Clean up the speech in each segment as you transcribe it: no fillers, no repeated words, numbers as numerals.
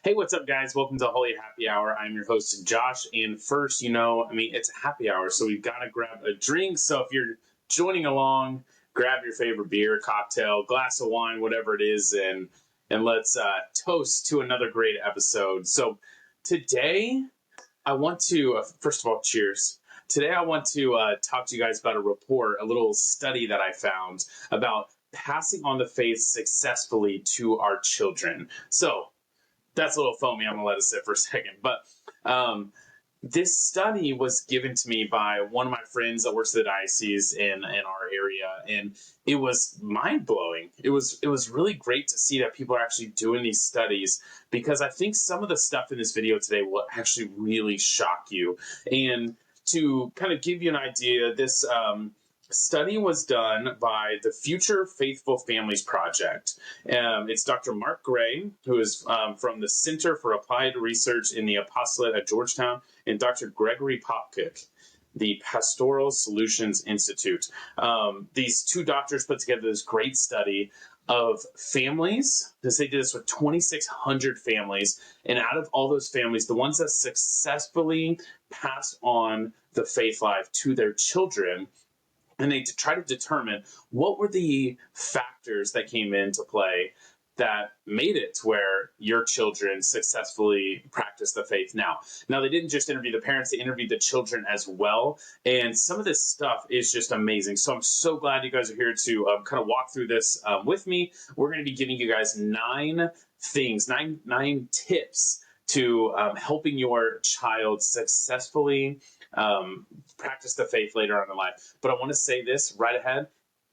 Hey, what's up, guys? Welcome to Holy Happy Hour. I'm your host, Josh. And first, it's happy hour, so we've got to grab a drink. So if you're joining along, grab your favorite beer, cocktail, glass of wine, whatever it is, and let's toast to another great episode. So today, I want to first of all, cheers. Today, I want to talk to you guys about a report, a little study that I found about passing on the faith successfully to our children. So that's a little foamy. I'm going to let it sit for a second. But this study was given to me by one of my friends that works at the diocese in our area, and it was mind blowing. It was really great to see that people are actually doing these studies, because I think some of the stuff in this video today will actually really shock you. And to kind of give you an idea, this study was done by the Future Faithful Families Project. It's Dr. Mark Gray, who is from the Center for Applied Research in the Apostolate at Georgetown, and Dr. Gregory Popcak, the Pastoral Solutions Institute. These two doctors put together this great study of families, because they did this with 2,600 families, and out of all those families, the ones that successfully passed on the faith life to their children, and they try to determine what were the factors that came into play that made it to where your children successfully practice the faith now. Now, they didn't just interview the parents, they interviewed the children as well. And some of this stuff is just amazing. So I'm so glad you guys are here to kind of walk through this with me. We're going to be giving you guys nine tips to helping your child successfully practice the faith later on in life. But I want to say this right ahead: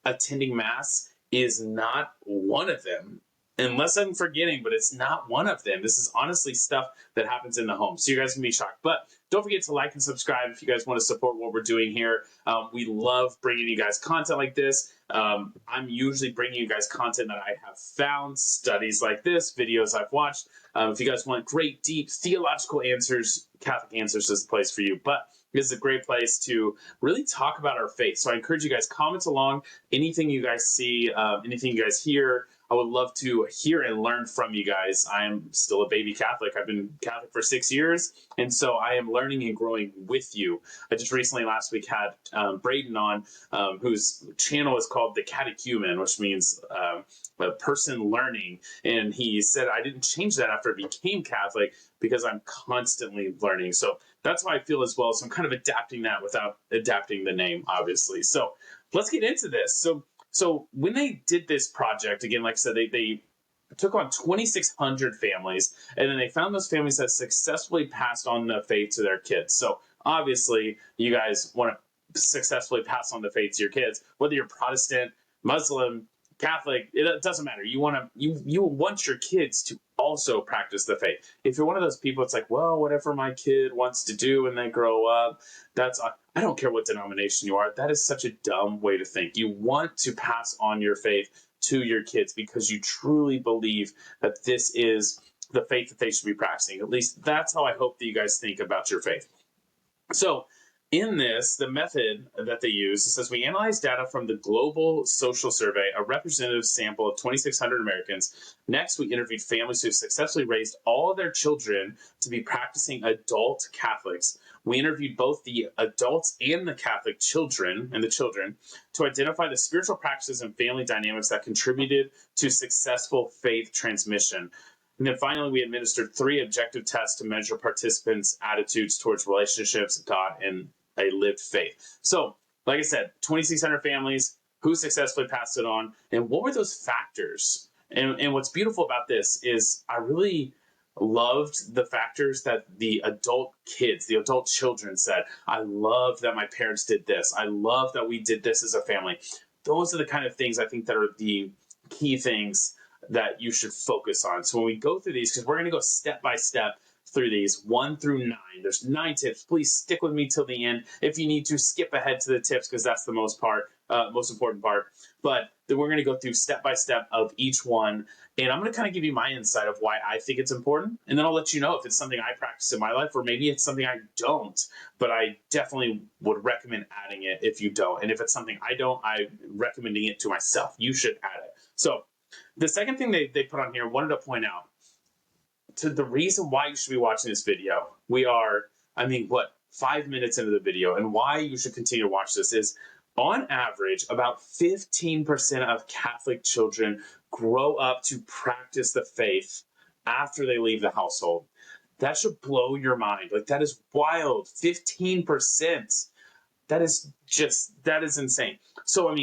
attending Mass is not one of them. Unless I'm forgetting, but it's not one of them. This is honestly stuff that happens in the home. So you guys can be shocked. But don't forget to like and subscribe if you guys want to support what we're doing here. We love bringing you guys content like this. I'm usually bringing you guys content that I have found, studies like this, videos I've watched. If you guys want great, deep theological answers, Catholic Answers is the place for you. But this is a great place to really talk about our faith. So I encourage you guys, comment along anything you guys see, anything you guys hear. I would love to hear and learn from you guys. I am still a baby Catholic. I've been Catholic for 6 years, and so I am learning and growing with you. I just recently, last week, had Braden on, whose channel is called The Catechumen, which means a person learning. And he said, I didn't change that after I became Catholic because I'm constantly learning. So that's how I feel as well. So I'm kind of adapting that without adapting the name, obviously. So let's get into this. So when they did this project, again, like I said, they took on 2,600 families, and then they found those families that successfully passed on the faith to their kids. So obviously, you guys want to successfully pass on the faith to your kids, whether you're Protestant, Muslim, Catholic, it doesn't matter. You want your kids to also practice the faith. If you're one of those people, it's like, well, whatever my kid wants to do when they grow up, I don't care what denomination you are. That is such a dumb way to think. You want to pass on your faith to your kids because you truly believe that this is the faith that they should be practicing. At least that's how I hope that you guys think about your faith. So in this, the method that they use, it says we analyze data from the Global Social Survey, a representative sample of 2,600 Americans. Next, we interviewed families who successfully raised all of their children to be practicing adult Catholics. We interviewed both the adults and the Catholic children to identify the spiritual practices and family dynamics that contributed to successful faith transmission. And then finally, we administered 3 objective tests to measure participants' attitudes towards relationships, God, and a lived faith. So, like I said, 2,600 families, who successfully passed it on, and what were those factors? And what's beautiful about this is I really loved the factors that the adult kids, the adult children said. I love that my parents did this. I love that we did this as a family. Those are the kind of things I think that are the key things that you should focus on. So when we go through these, because we're going to go step by step through these 1 through 9. There's 9 tips. Please stick with me till the end. If you need to, skip ahead to the tips because that's the most important part. But then we're going to go through step by step of each one, and I'm going to kind of give you my insight of why I think it's important, and then I'll let you know if it's something I practice in my life, or maybe it's something I don't. But I definitely would recommend adding it if you don't, and if it's something I don't, I'm recommending it to myself. You should add it. So the second thing they put on here, wanted to point out, to the reason why you should be watching this video. We are, 5 minutes into the video, and why you should continue to watch this is, on average, about 15% of Catholic children grow up to practice the faith after they leave the household. That should blow your mind. Like, that is wild. 15%. That is insane. So,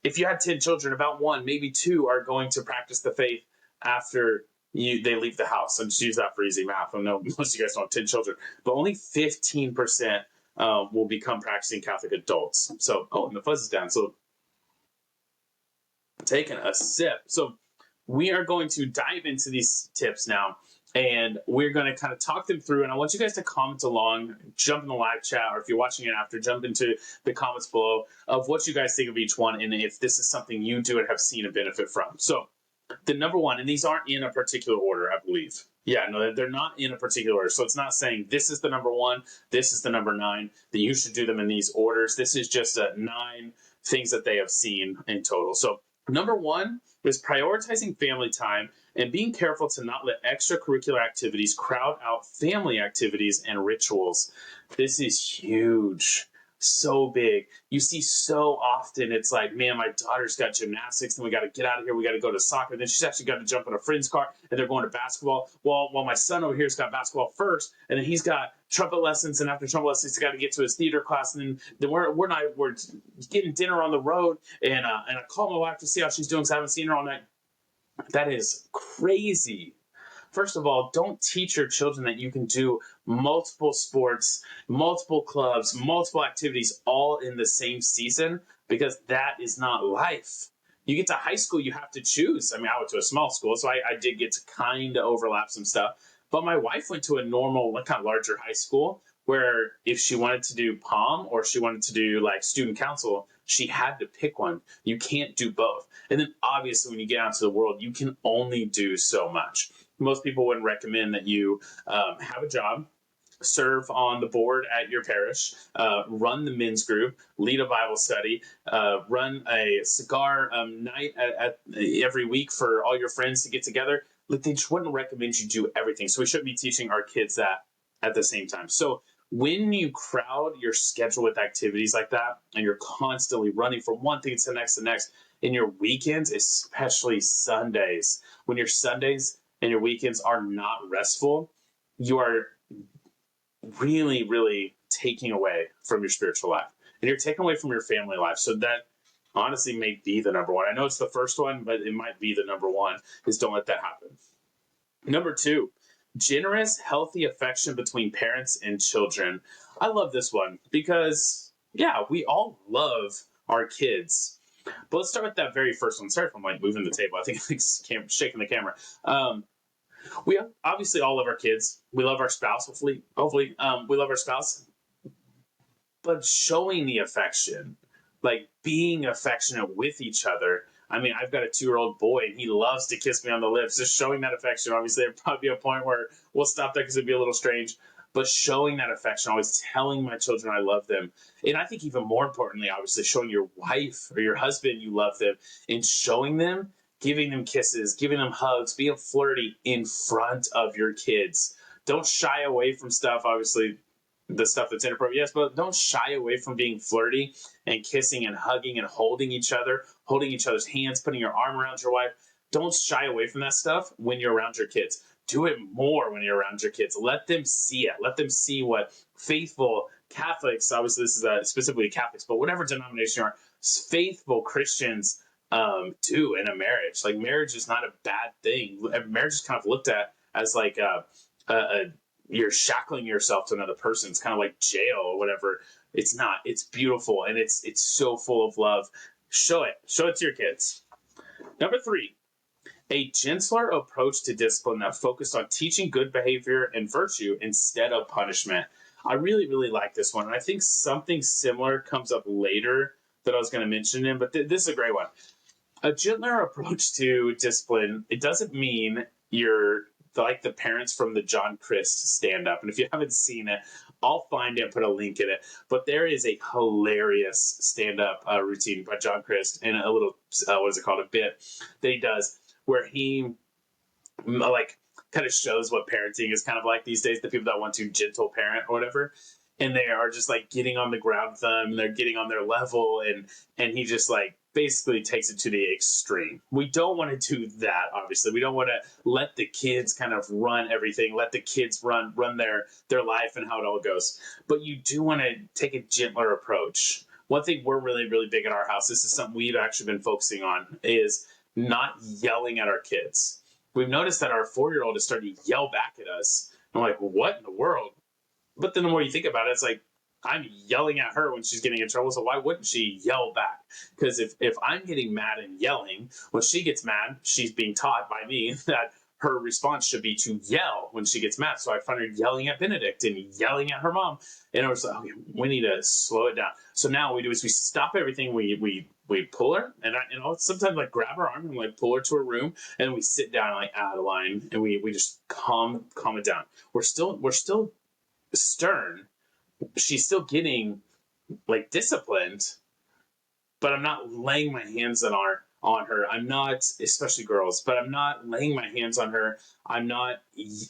if you had 10 children, about one, maybe two are going to practice the faith after they leave the house. And just use that for easy math. I know most of you guys don't have 10 children, but only 15% will become practicing Catholic adults. So, and the fuzz is down. So, taking a sip. So, we are going to dive into these tips now, and we're going to kind of talk them through. And I want you guys to comment along, jump in the live chat, or if you're watching it after, jump into the comments below of what you guys think of each one, and if this is something you do and have seen a benefit from. So, the number one, and these aren't in a particular order, I believe. Yeah, no, they're not in a particular order. So it's not saying this is the number one, this is the number 9, that you should do them in these orders. This is just 9 things that they have seen in total. So number 1 is prioritizing family time and being careful to not let extracurricular activities crowd out family activities and rituals. This is huge. So big. You see so often, it's like, man, my daughter's got gymnastics, then we got to get out of here, we got to go to soccer, then she's actually got to jump in a friend's car, and they're going to basketball. While my son over here's got basketball first, and then he's got trumpet lessons, and after trumpet lessons he's got to get to his theater class, and then we're getting dinner on the road, and I call my wife to see how she's doing because I haven't seen her all night. That is crazy. First of all, don't teach your children that you can do multiple sports, multiple clubs, multiple activities all in the same season, because that is not life. You get to high school, you have to choose. I went to a small school, so I did get to kind of overlap some stuff. But my wife went to a normal, kind of larger high school, where if she wanted to do POM or she wanted to do like student council, she had to pick one. You can't do both. And then obviously when you get out into the world, you can only do so much. Most people wouldn't recommend that you have a job, serve on the board at your parish, run the men's group, lead a Bible study, run a cigar night at every week for all your friends to get together. Like, they just wouldn't recommend you do everything. So we shouldn't be teaching our kids that at the same time. So when you crowd your schedule with activities like that, and you're constantly running from one thing to the next, in your weekends, especially Sundays, when your Sundays and your weekends are not restful, you are really, really taking away from your spiritual life. And you're taking away from your family life. So that honestly may be the number 1. I know it's the first one, but it might be the number 1, is don't let that happen. Number 2, generous, healthy affection between parents and children. I love this one because, yeah, we all love our kids. But let's start with that very first one. Sorry if I'm moving the table. I think I'm shaking the camera. We obviously all love our kids. We love our spouse. Hopefully, we love our spouse. But showing the affection, like being affectionate with each other. I've got a 2-year-old boy, and he loves to kiss me on the lips. Just showing that affection. Obviously, there'd probably be a point where we'll stop that because it'd be a little strange. But showing that affection, always telling my children I love them. And I think even more importantly, obviously, showing your wife or your husband you love them, and showing them, giving them kisses, giving them hugs, being flirty in front of your kids. Don't shy away from stuff, obviously, the stuff that's inappropriate, yes, but don't shy away from being flirty and kissing and hugging and holding each other's hands, putting your arm around your wife. Don't shy away from that stuff when you're around your kids. Do it more when you're around your kids. Let them see it. Let them see what faithful Catholics, obviously this is specifically Catholics, but whatever denomination you are, faithful Christians do in a marriage. Like, marriage is not a bad thing. Marriage is kind of looked at as like you're shackling yourself to another person. It's kind of like jail or whatever. It's not. It's beautiful, and it's so full of love. Show it to your kids. Number 3, a gentler approach to discipline that focused on teaching good behavior and virtue instead of punishment. I really, really like this one, and I think something similar comes up later that I was going to mention in, but this is a great one. A gentler approach to discipline, it doesn't mean you're like the parents from the John Crist stand-up. And if you haven't seen it, I'll find it and put a link in it. But there is a hilarious stand-up routine by John Crist, and a little, a bit that he does, where he, kind of shows what parenting is kind of like these days. The people that want to gentle parent or whatever, and they are just like getting on the ground with them, and they're getting on their level, and he just like basically takes it to the extreme. We don't want to do that. Obviously, we don't want to let the kids kind of run everything. Let the kids run their life and how it all goes. But you do want to take a gentler approach. One thing we're really, really big at our house, this is something we've actually been focusing on, is not yelling at our kids. We've noticed that our 4-year-old is starting to yell back at us. I'm like, what in the world? But then the more you think about it, it's like, I'm yelling at her when she's getting in trouble, so why wouldn't she yell back? Because if I'm getting mad and yelling, when she gets mad, she's being taught by me that her response should be to yell when she gets mad. So I find her yelling at Benedict and yelling at her mom. And I was like, okay, we need to slow it down. So now what we do is we stop everything. We pull her, and I'll sometimes like grab her arm and like pull her to her room, and we sit down like out of line, and we just calm it down. We're still stern. She's still getting like disciplined, but I'm not laying my hands on her. I'm not, especially girls, but I'm not laying my hands on her. I'm not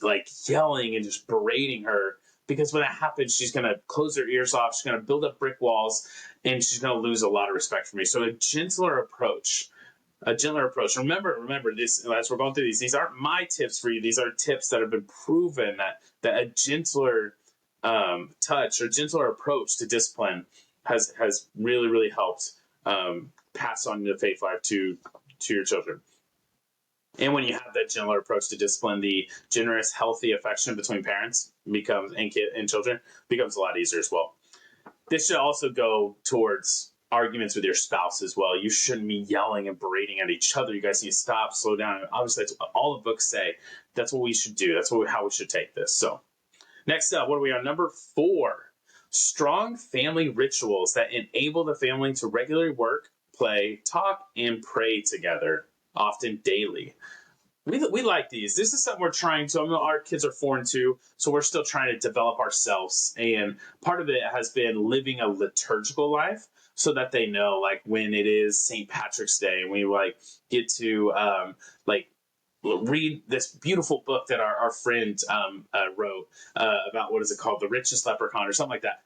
like yelling and just berating her, because when that happens, she's going to close her ears off. She's going to build up brick walls, and she's going to lose a lot of respect for me. So a gentler approach. Remember this, as we're going through these aren't my tips for you. These are tips that have been proven that a gentler touch or gentler approach to discipline has really, really helped pass on the faith life to your children. And when you have that gentler approach to discipline, the generous, healthy affection between parents and children becomes a lot easier as well. This should also go towards arguments with your spouse as well. You shouldn't be yelling and berating at each other. You guys need to stop, slow down. Obviously, that's what all the books say. That's what we should do. That's how we should take this. So next up, what are we on? Number 4, strong family rituals that enable the family to regularly work, play, talk, and pray together, often daily. We like these. This is something we're trying to. I mean, our kids are 4 and 2, so we're still trying to develop ourselves. And part of it has been living a liturgical life, so that they know, like, when it is St. Patrick's Day, and we like get to like read this beautiful book that our friend wrote about, what is it called, The Richest Leprechaun or something like that.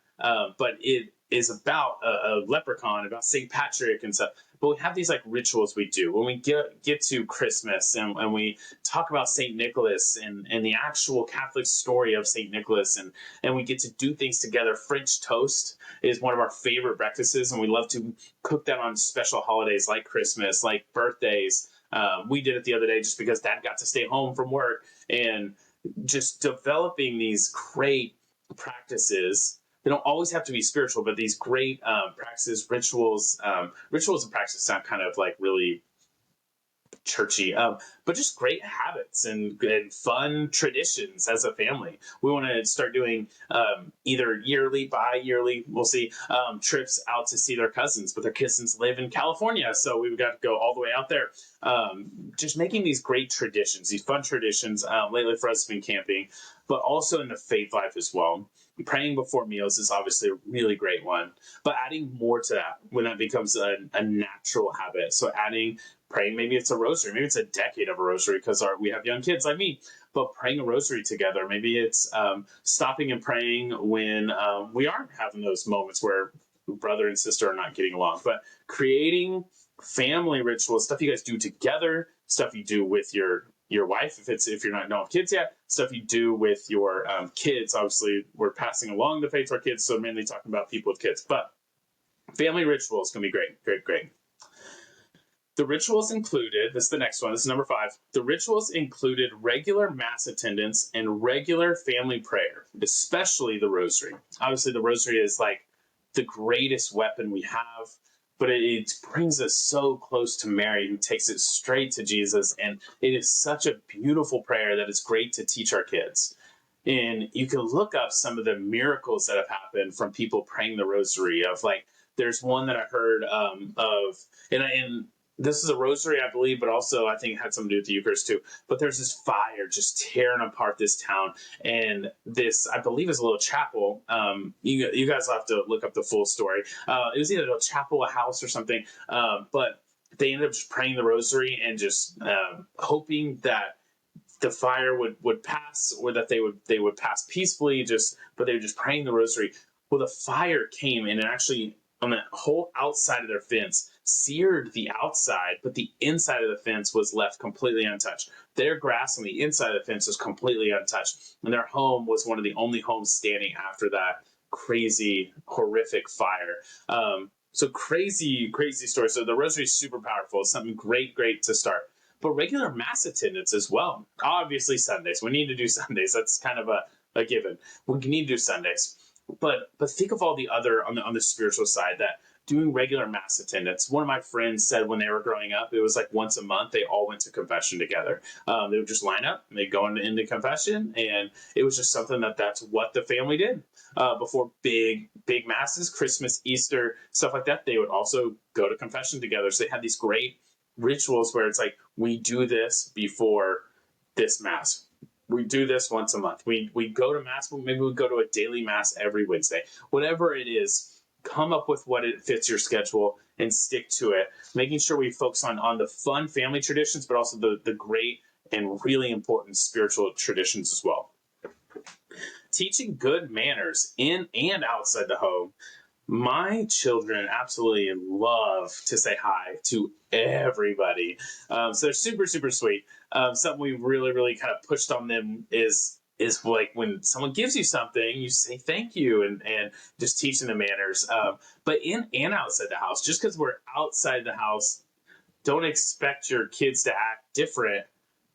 But it is about a leprechaun, about St. Patrick and stuff. But we have these like rituals we do when we get to Christmas, and we talk about St. Nicholas and the actual Catholic story of St. Nicholas, and we get to do things together. French toast is one of our favorite breakfasts, and we love to cook that on special holidays like Christmas, like birthdays. We did it the other day just because Dad got to stay home from work, and just developing these great practices. They don't always have to be spiritual, but these great practices, rituals and practices sound kind of like really churchy, but just great habits and fun traditions as a family. We want to start doing either yearly, bi-yearly, we'll see, trips out to see their cousins, but their cousins live in California, so we've got to go all the way out there. Just making these great traditions, these fun traditions. Lately for us, it's been camping, but also in the faith life as well. Praying before meals is obviously a really great one, but adding more to that when that becomes a natural habit. So adding praying, maybe it's a rosary, maybe it's a decade of a rosary because we have young kids like me, but praying a rosary together. Maybe it's stopping and praying when we aren't having those moments where brother and sister are not getting along, but creating family rituals, stuff you guys do together, stuff you do with your wife if you're not don't have kids yet, stuff you do with your kids. Obviously, we're passing along the faith to our kids, so mainly talking about people with kids, but family rituals can be great. The rituals included, this is the next one, this is number 5. The rituals included regular mass attendance and regular family prayer, especially the rosary. Obviously, the rosary is like the greatest weapon we have, but it brings us so close to Mary, who takes it straight to Jesus. And it is such a beautiful prayer that it's great to teach our kids. And you can look up some of the miracles that have happened from people praying the rosary. Of like, there's one that I heard of, and this is a rosary, I believe, but also I think it had something to do with the Eucharist too. But there's this fire just tearing apart this town. And this, I believe, is a little chapel. You guys will have to look up the full story. It was either a chapel, a house, or something. But they ended up just praying the rosary and just hoping that the fire would pass, or that they would pass peacefully, but they were just praying the rosary. Well, the fire came and it actually on the whole outside of their fence seared the outside, but the inside of the fence was left completely untouched. Their grass on the inside of the fence was completely untouched, and their home was one of the only homes standing after that crazy, horrific fire. So crazy, crazy story. So the rosary is super powerful. It's something great, great to start. But regular mass attendance as well. Obviously Sundays. We need to do Sundays. That's kind of a given. We need to do Sundays. But think of all the other on the spiritual side that doing regular mass attendance. One of my friends said when they were growing up, it was like once a month they all went to confession together. They would just line up, and they'd go into confession, and it was just something that's what the family did before big masses, Christmas, Easter, stuff like that. They would also go to confession together. So they had these great rituals where it's like, we do this before this mass. We do this once a month. We go to mass, but maybe we go to a daily mass every Wednesday. Whatever it is, come up with what it fits your schedule and stick to it. Making sure we focus on the fun family traditions, but also the great and really important spiritual traditions as well. Teaching good manners in and outside the home. My children absolutely love to say hi to everybody. So they're super, super sweet. Something we really, really kind of pushed on them is like when someone gives you something, you say thank you, and just teaching the manners. But in and outside the house, just because we're outside the house, don't expect your kids to act different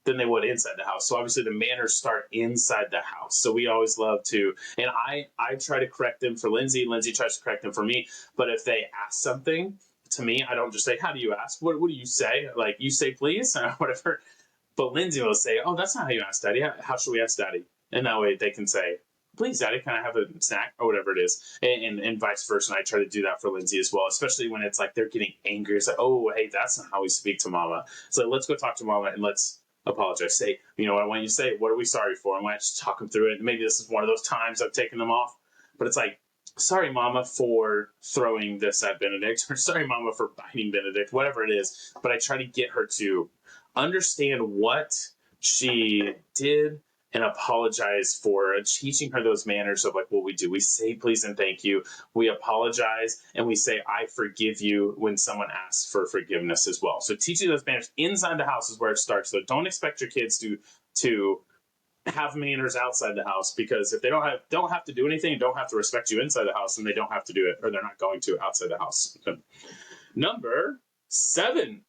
than they would inside the house. So obviously the manners start inside the house. So we always love to, and I try to correct them for Lindsay. Lindsay tries to correct them for me. But if they ask something to me, I don't just say, how do you ask? What do you say? Like, you say please or whatever. But Lindsay will say, oh, that's not how you ask Daddy. How should we ask Daddy? And that way they can say, please, Daddy, can I have a snack or whatever it is? And vice versa. And I try to do that for Lindsay as well, especially when it's like they're getting angry. It's like, oh, hey, that's not how we speak to Mama. So let's go talk to Mama and let's apologize. Say, you know what I want you to say? What are we sorry for? I want to just talk them through it. Maybe this is one of those times I've taken them off. But it's like, sorry, Mama, for throwing this at Benedict, or sorry, Mama, for biting Benedict, whatever it is. But I try to get her to understand what she did and apologize for teaching her those manners of like what we do. We say please and thank you. We apologize and we say I forgive you when someone asks for forgiveness as well. So teaching those manners inside the house is where it starts. So don't expect your kids to have manners outside the house, because if they don't have to do anything, don't have to respect you inside the house, and they don't have to do it, or they're not going to outside the house. Okay. Number 7.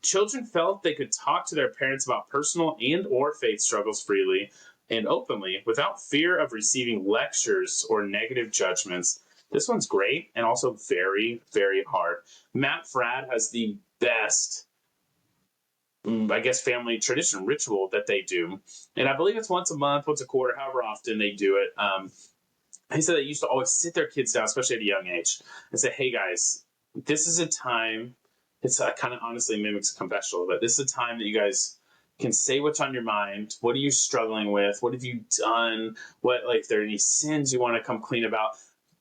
Children felt they could talk to their parents about personal and or faith struggles freely and openly without fear of receiving lectures or negative judgments. This one's great and also very, very hard. Matt Fradd has the best, I guess, family tradition ritual that they do. And I believe it's once a month, once a quarter, however often they do it. He said they used to always sit their kids down, especially at a young age, and say, hey guys, this is a time, it's kind of honestly mimics a confessional, but this is a time that you guys can say what's on your mind. What are you struggling with? What have you done? What, like, if there are any sins you want to come clean about?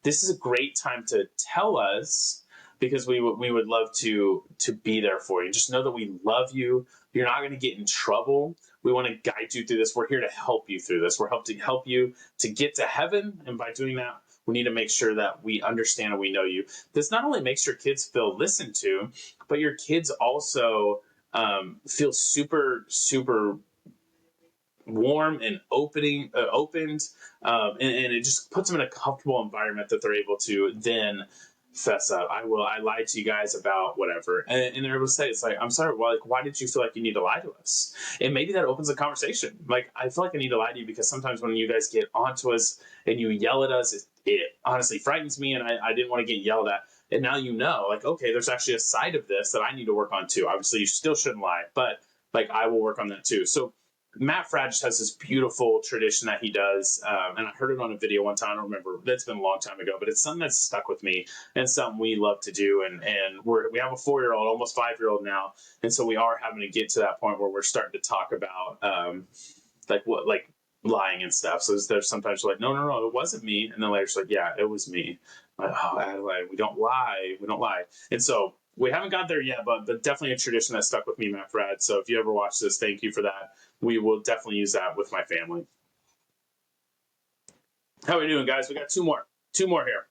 This is a great time to tell us, because we would love to be there for you. Just know that we love you. You're not going to get in trouble. We want to guide you through this. We're here to help you through this. We're helping help you to get to heaven. And by doing that, we need to make sure that we understand and we know you. This not only makes your kids feel listened to, but your kids also feel super, super warm and opened, and it just puts them in a comfortable environment that they're able to then fess up. I lied to you guys about whatever, and they're able to say, it's like, I'm sorry, why did you feel like you need to lie to us? And maybe that opens a conversation. Like, I feel like I need to lie to you because sometimes when you guys get onto us and you yell at us, it honestly frightens me, and I didn't want to get yelled at. And now you know, like, okay, there's actually a side of this that I need to work on too. Obviously, you still shouldn't lie, but like, I will work on that too. So Matt Fradd just has this beautiful tradition that he does, and I heard it on a video one time. I don't remember. That's been a long time ago, but it's something that's stuck with me and something we love to do. And we have a 4-year-old, almost 5-year-old now, and so we are having to get to that point where we're starting to talk about like lying and stuff. So there's sometimes like, no, it wasn't me, and then later it's like, yeah, it was me. Like, oh, Adelaide, we don't lie, and so. We haven't got there yet, but definitely a tradition that stuck with me, Matt Fradd. So if you ever watch this, thank you for that. we will definitely use that with my family. How are we doing, guys? We got two more here.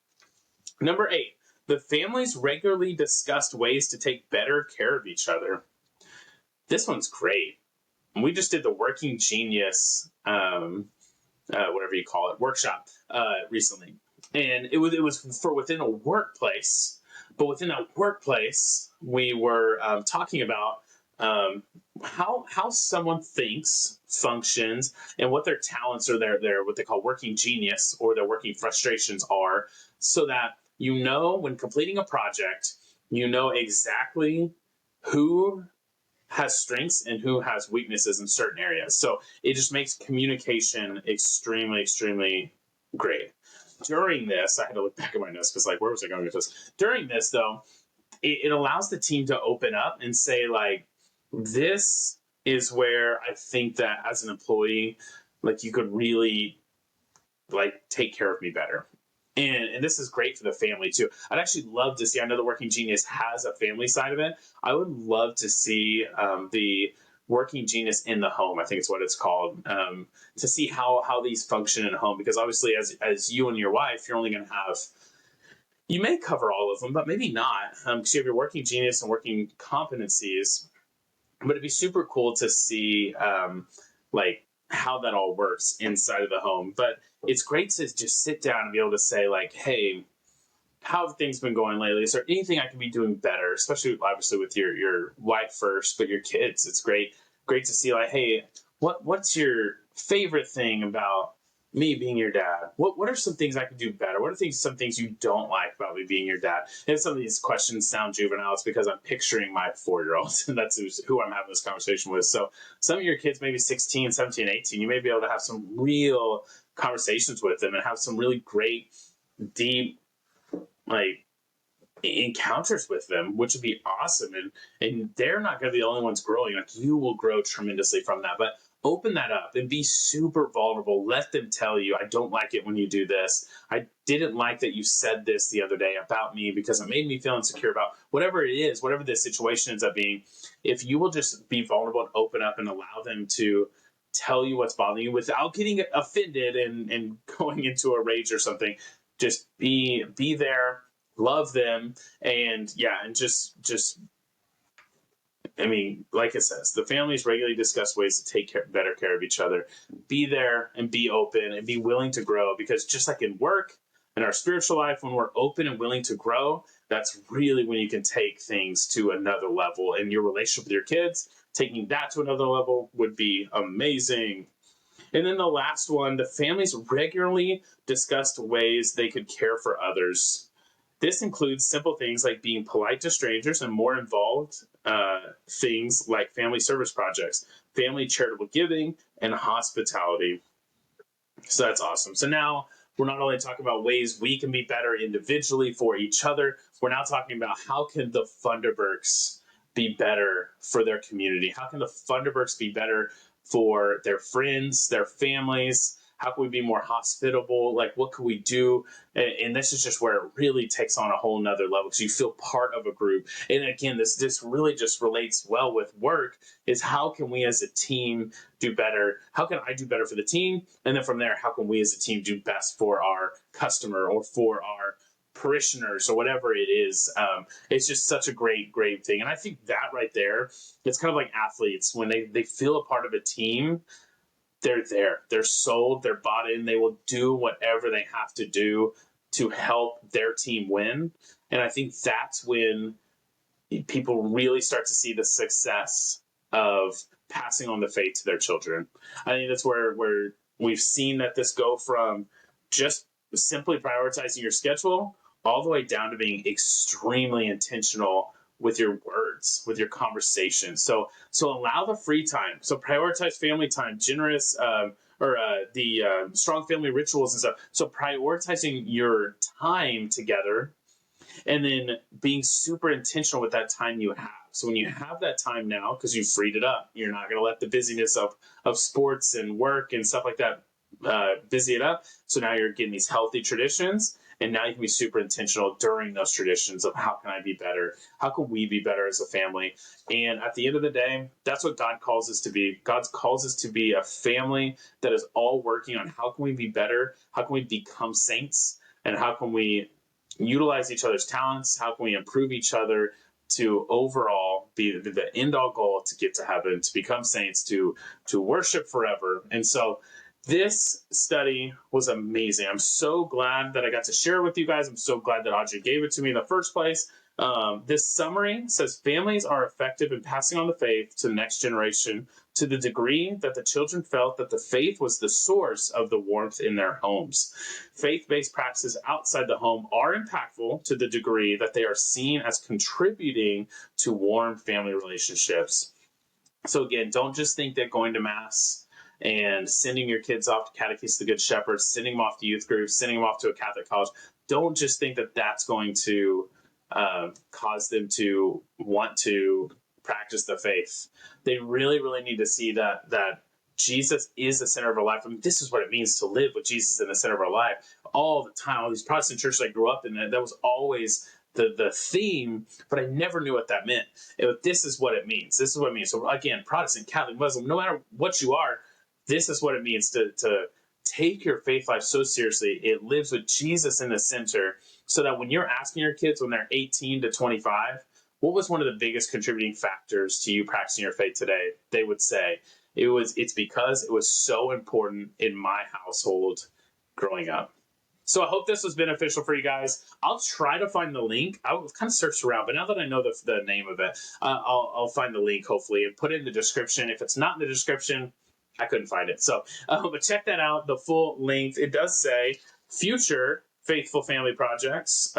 Number 8, the families regularly discussed ways to take better care of each other. This one's great. We just did the Working Genius, whatever you call it, workshop recently, and it was for within a workplace. But within that workplace, we were talking about how someone thinks, functions, and what their talents or their what they call working genius or their working frustrations are, so that when completing a project, you know exactly who has strengths and who has weaknesses in certain areas. So it just makes communication extremely, extremely great. During this, I had to look back at my notes because, like, where was I going with this? During this, though, it allows the team to open up and say, like, this is where I think that as an employee, like, you could really, like, take care of me better. And this is great for the family too. I'd actually love to see. I know the Working Genius has a family side of it. I would love to see the Working Genius in the home. I think it's what it's called. To see how these function in a home, because obviously, as you and your wife, you're only going to have. You may cover all of them, but maybe not, because you have your Working Genius and working competencies. But it'd be super cool to see like how that all works inside of the home. But it's great to just sit down and be able to say, like, hey, how have things been going lately? Is there anything I can be doing better? Especially obviously with your wife first, but your kids. It's great to see, like, hey, what's your favorite thing about me being your dad? What are some things I can do better? What are some things you don't like about me being your dad? And some of these questions sound juvenile. It's because I'm picturing my 4-year-old, and that's who I'm having this conversation with. So some of your kids, maybe 16, 17, 18, you may be able to have some real conversations with them and have some really great, deep, like, encounters with them, which would be awesome. And they're not going to be the only ones growing. Like, you will grow tremendously from that. But open that up and be super vulnerable. Let them tell you, I don't like it when you do this. I didn't like that you said this the other day about me because it made me feel insecure about whatever it is, whatever the situation ends up being. If you will just be vulnerable and open up and allow them to tell you what's bothering you without getting offended and going into a rage or something, just be there, love them, and yeah, and just I mean, like it says, the families regularly discuss ways to take better care of each other. Be there and be open and be willing to grow, because just like in work, in our spiritual life, when we're open and willing to grow, that's really when you can take things to another level. And your relationship with your kids, taking that to another level would be amazing. And then the last one, the families regularly discussed ways they could care for others. This includes simple things like being polite to strangers and more involved things like family service projects, family charitable giving, and hospitality. So that's awesome. So now we're not only talking about ways we can be better individually for each other, we're now talking about how can the Funderburks be better for their community? How can the Funderburks be better for their friends, their families? How can we be more hospitable? Like, what can we do? And this is just where it really takes on a whole nother level, because you feel part of a group. And again, this really just relates well with work, is how can we as a team do better? How can I do better for the team? And then from there, how can we as a team do best for our customer or for our parishioners or whatever it is? It's just such a great thing. And I think that right there, it's kind of like athletes. When they feel a part of a team, they're there. They're sold. They're bought in. They will do whatever they have to do to help their team win. And I think that's when people really start to see the success of passing on the faith to their children. I think that's where we've seen that this go from just simply prioritizing your schedule all the way down to being extremely intentional with your words, with your conversation. So allow the free time. So prioritize family time, generous or the strong family rituals and stuff. So prioritizing your time together, and then being super intentional with that time you have. So when you have that time now, because you've freed it up, you're not going to let the busyness of sports and work and stuff like that busy it up. So now you're getting these healthy traditions, And now you can be super intentional during those traditions of how can I be better? How can we be better as a family? And at the end of the day, that's what God calls us to be. God calls us to be a family that is all working on how can we be better? How can we become saints? And how can we utilize each other's talents? How can we improve each other to overall be the end all goal to get to heaven, to become saints, to worship forever? And so this study was amazing. I'm so glad that I got to share it with you guys. I'm so glad that Audrey gave it to me in the first place. This summary says families are effective in passing on the faith to the next generation to the degree that the children felt that the faith was the source of the warmth in their homes. Faith-based practices outside the home are impactful to the degree that they are seen as contributing to warm family relationships. So again, don't just think that going to Mass and sending your kids off to Catechism of the Good Shepherd, sending them off to youth groups, sending them off to a Catholic college, don't just think that that's going to cause them to want to practice the faith. They really, really need to see that Jesus is the center of our life. I mean, this is what it means to live with Jesus in the center of our life all the time. All these Protestant churches I grew up in, that was always the theme, but I never knew what that meant. This is what it means. This is what it means. So again, Protestant, Catholic, Muslim, no matter what you are, this is what it means to take your faith life so seriously. It lives with Jesus in the center, so that when you're asking your kids when they're 18 to 25, what was one of the biggest contributing factors to you practicing your faith today? They would say it's because it was so important in my household growing up. So I hope this was beneficial for you guys. I'll try to find the link. I was kind of searched around, but now that I know the name of it, I'll find the link hopefully and put it in the description. If it's not in the description, I couldn't find it. So, but check that out. The full length. It does say future Faithful Family Projects.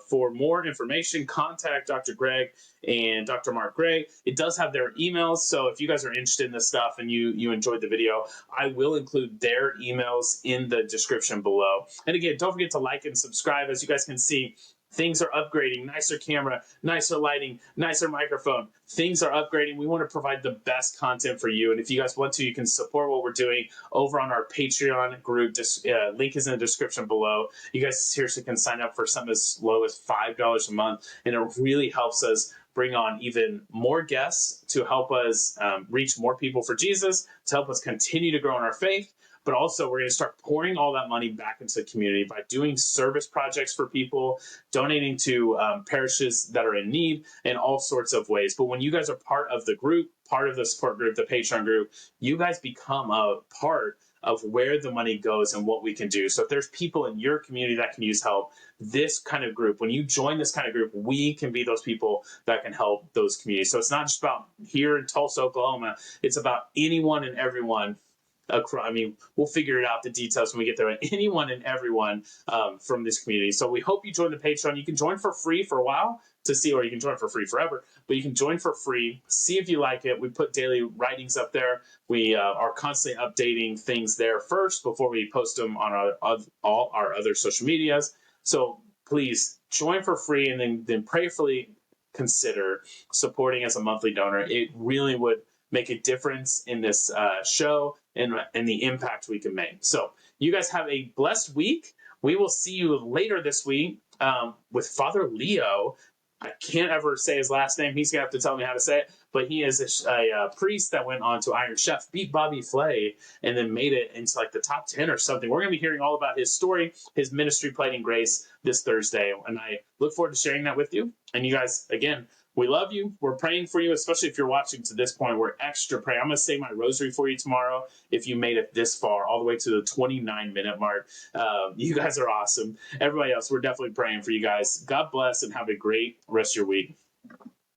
For more information, contact Dr. Greg and Dr. Mark Gray. It does have their emails, so if you guys are interested in this stuff and you enjoyed the video, I will include their emails in the description below. And again, don't forget to like and subscribe. As you guys can see, things are upgrading, nicer camera, nicer lighting, nicer microphone. Things are upgrading. We want to provide the best content for you. And if you guys want to, you can support what we're doing over on our Patreon group. Link is in the description below. You guys seriously can sign up for something as low as $5 a month. And it really helps us bring on even more guests to help us reach more people for Jesus, to help us continue to grow in our faith. But also, we're going to start pouring all that money back into the community by doing service projects for people, donating to parishes that are in need in all sorts of ways. But when you guys are part of the group, part of the support group, the Patreon group, you guys become a part of where the money goes and what we can do. So if there's people in your community that can use help, this kind of group, when you join this kind of group, we can be those people that can help those communities. So it's not just about here in Tulsa, Oklahoma. It's about anyone and everyone. I mean, we'll figure it out, the details when we get there. Anyone and everyone from this community. So we hope you join the Patreon. You can join for free for a while to see, or you can join for free forever, but you can join for free. See if you like it. We put daily writings up there. We are constantly updating things there first before we post them on all our other social medias. So please join for free, and then prayerfully consider supporting as a monthly donor. It really would make a difference in this show and the impact we can make. So you guys have a blessed week. We will see you later this week with Father Leo. I can't ever say his last name. He's going to have to tell me how to say it. But he is a priest that went on to Iron Chef, beat Bobby Flay, and then made it into like the top 10 or something. We're going to be hearing all about his story, his ministry, Plighting Grace, this Thursday. And I look forward to sharing that with you. And you guys, again, we love you. We're praying for you, especially if you're watching to this point. We're extra praying. I'm going to say my rosary for you tomorrow if you made it this far, all the way to the 29-minute mark. You guys are awesome. Everybody else, we're definitely praying for you guys. God bless and have a great rest of your week.